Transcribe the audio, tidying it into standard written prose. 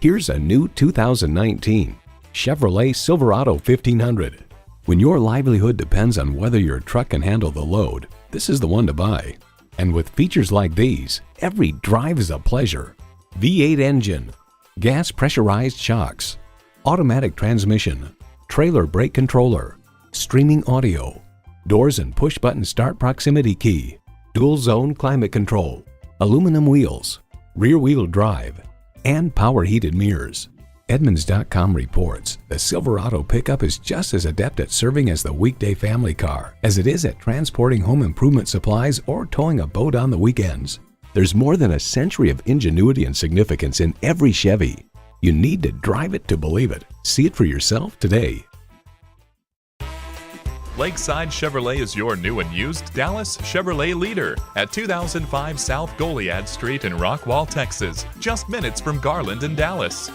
Here's a new 2019 Chevrolet Silverado 1500. When your livelihood depends on whether your truck can handle the load, this is the one to buy. And with features like these, every drive is a pleasure. V8 engine, gas pressurized shocks, automatic transmission, trailer brake controller, streaming audio, doors and push-button start proximity key, dual zone climate control, aluminum wheels, rear-wheel drive, and power heated mirrors. Edmunds.com reports the Silverado pickup is just as adept at serving as the weekday family car as it is at transporting home improvement supplies or towing a boat on the weekends. There's more than a century of ingenuity and significance in every Chevy. You need to drive it to believe it. See it for yourself today. Lakeside Chevrolet is your new and used Dallas Chevrolet leader at 2005 South Goliad Street in Rockwall, Texas, just minutes from Garland and Dallas.